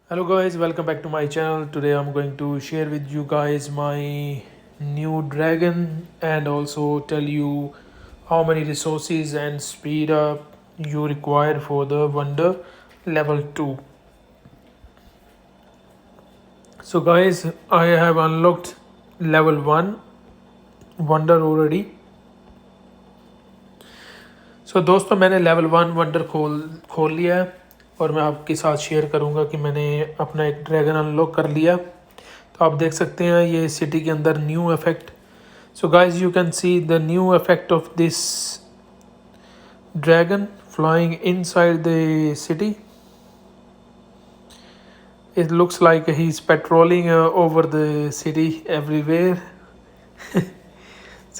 Hello guys, welcome back to my channel. Today I'm going to share with you guys my new dragon and also tell you how many resources and speed up you require for the wonder level 2. So guys, I have unlocked level 1 wonder already. सो दोस्तों मैंने level 1 wonder खोल लिया है और मैं आपके साथ share करूंगा कि मैंने अपना एक ड्रैगन अनलॉक कर लिया. तो आप देख सकते हैं ये सिटी के अंदर new effect. So guys you can see the new effect of this dragon flying inside the city. It looks like he's patrolling over the city everywhere.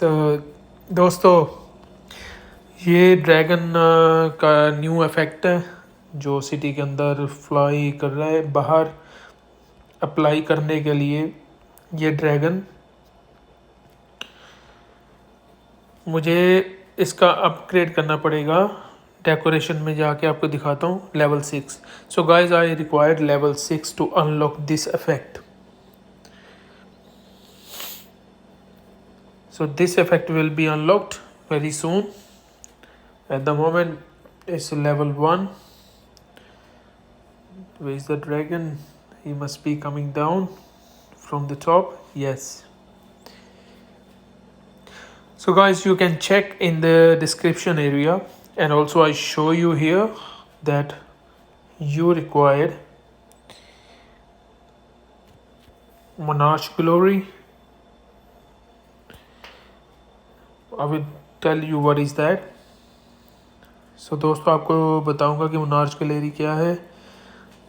So दोस्तों ये ड्रैगन का न्यू इफेक्ट है जो city के अंदर fly कर रहा है. बाहर अप्लाई करने के लिए ये ड्रैगन मुझे इसका अपग्रेड करना पड़ेगा. डेकोरेशन में जाके आपको दिखाता हूँ. Level 6. So guys I required level 6 to unlock this effect. So this effect will be unlocked very soon. At the moment it's level 1. Where is the dragon? He must be coming down from the top. Yes. So guys, you can check in the description area, and also I show you here that you required Monarch Glory. I will tell you what is that. सो दोस्तों आपको बताऊंगा कि monarch gallery क्या है.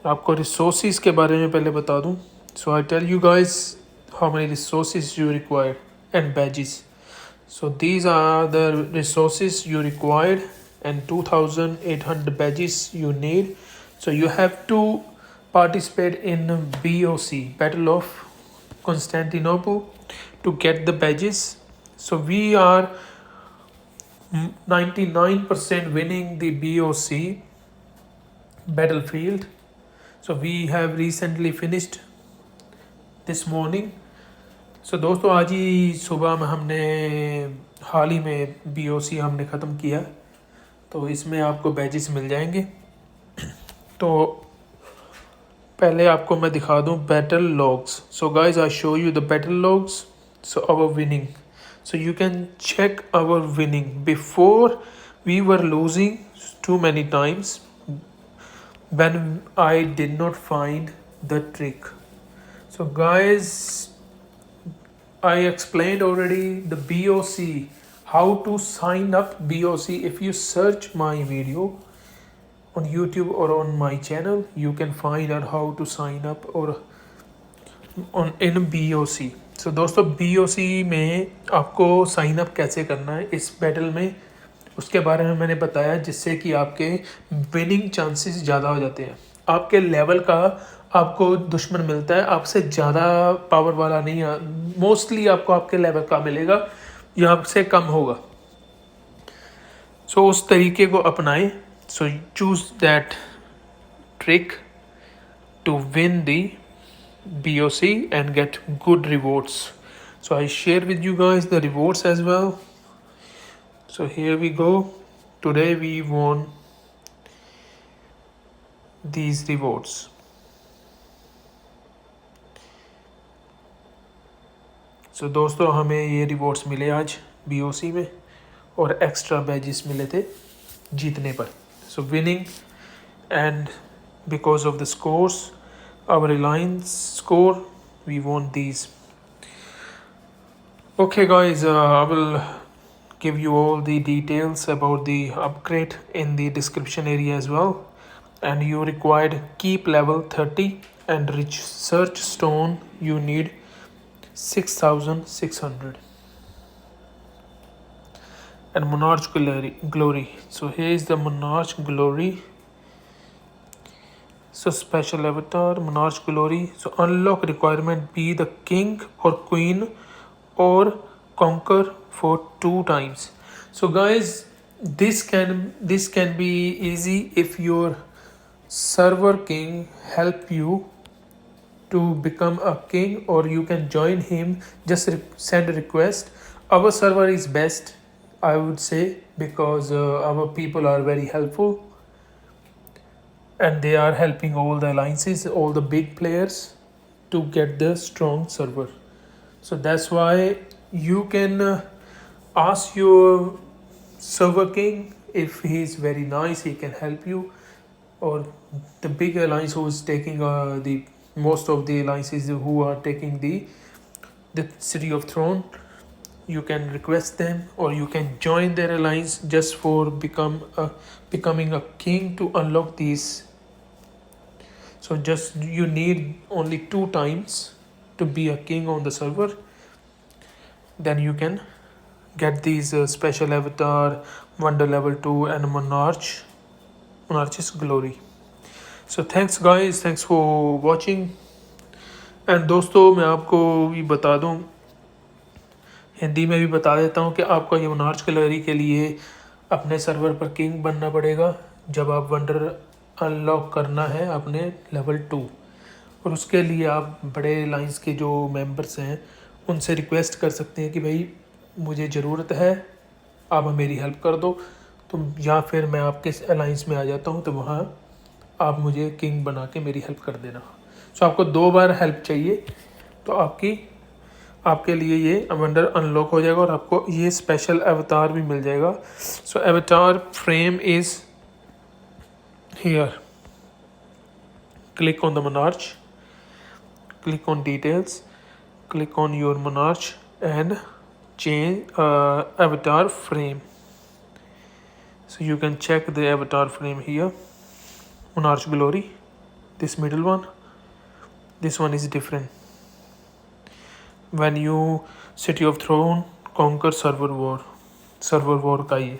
आपको resources के बारे में पहले बता दूं. So I tell you guys how many resources you require and badges. So these are the resources you required and 2800 badges you need. So you have to participate in BOC, Battle of Constantinople, to get the badges. So we are 99% winning the BOC battlefield. So we have recently finished this morning. So दोस्तों आज ही सुबह में हमने हाल ही में BOC हमने ख़त्म किया. तो इसमें आपको बैजेस मिल जाएंगे. तो पहले आपको मैं दिखा दूं battle logs. So guys I show you the battle logs. So our winning. So you can check our winning. Before we were losing too many times when I did not find the trick. So guys, I explained already the BOC, how to sign up BOC. If you search my video on YouTube or on my channel, you can find out how to sign up or in BOC. सो दोस्तों BOC में आपको sign up कैसे करना है इस battle में, उसके बारे में मैंने बताया, जिससे कि आपके विनिंग चांसेस ज़्यादा हो जाते हैं. आपके लेवल का आपको दुश्मन मिलता है, आपसे ज़्यादा पावर वाला नहीं. मोस्टली आपको आपके लेवल का मिलेगा या आपसे कम होगा. सो उस तरीके को अपनाएं. So choose that trick to win the BOC and get good rewards. So I share with you guys the rewards as well. So here we go. Today we won these rewards. So दोस्तों हमें ये rewards मिले आज BOC में और extra badges मिले थे जीतने पर. So winning and because of the scores, our alliance score, we won these. Okay guys, I will give you all the details about the upgrade in the description area as well. And you required keep level 30 and research stone you need 6600 and Monarch Glory. So here is the Monarch Glory. So special avatar Monarch Glory. So unlock requirement, be the king or queen or conquer for 2 times. So guys, this can be easy if your server king help you to become a king, or you can join him. Just send a request. Our server is best, I would say, because our people are very helpful, and they are helping all the alliances, all the big players, to get the strong server. So that's why you can ask your server king. If he is very nice, he can help you. Or the big alliance who is taking the most of the alliances who are taking the city of throne, you can request them, or you can join their alliance just for becoming a king to unlock these. So just you need only 2 times to be a king on the server, then you can get these special avatar, wonder level 2 and monarch's glory. So thanks guys, thanks for watching. And दोस्तों मैं आपको भी बता दूं, हिंदी में भी बता देता हूं कि आपको ये मोनार्च ग्लोरी के लिए अपने सर्वर पर किंग बनना पड़ेगा जब आप वंडर अनलॉक करना है अपने लेवल 2, और उसके लिए आप बड़े लाइंस के जो मेंबर्स हैं उनसे रिक्वेस्ट कर सकते हैं कि भाई मुझे ज़रूरत है, आप मेरी हेल्प कर दो, तो या फिर मैं आपके अलाइंस में आ जाता हूँ, तो वहाँ आप मुझे किंग बना के मेरी हेल्प कर देना। सो आपको 2 बार हेल्प चाहिए, तो आपके लिए ये वंडर अनलॉक हो जाएगा और आपको ये स्पेशल अवतार भी मिल जाएगा। सो अवतार frame is here, click on the monarch, click on details, click on your monarch and change avatar frame. So you can check the avatar frame here. Monarch glory, this middle one, this one is different. When you city of throne conquer server war का ये.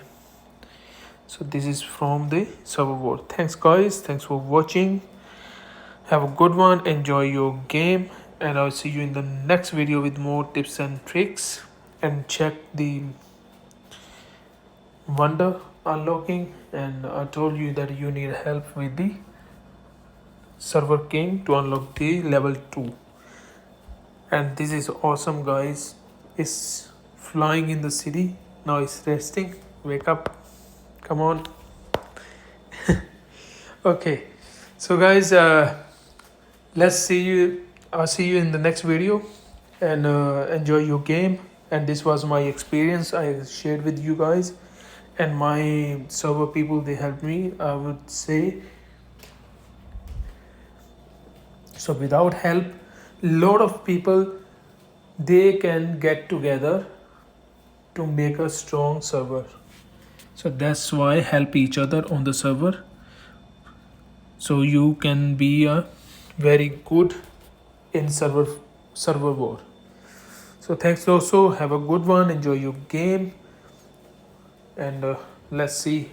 So this is from the server war. Thanks guys, thanks for watching. Have a good one, enjoy your game, and I'll see you in the next video with more tips and tricks. And check the wonder unlocking, and I told you that you need help with the server king to unlock the level 2. And this is awesome guys, it's flying in the city, now it's resting. Wake up, come on. Okay, so guys, I'll see you in the next video, and enjoy your game. And this was my experience I shared with you guys, and my server people, they helped me, I would say. So without help, lot of people, they can get together to make a strong server. So that's why help each other on the server, so you can be a very good in server war. So thanks also, have a good one, enjoy your game, and let's see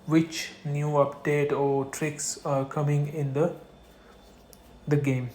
which new update or tricks are coming in the game.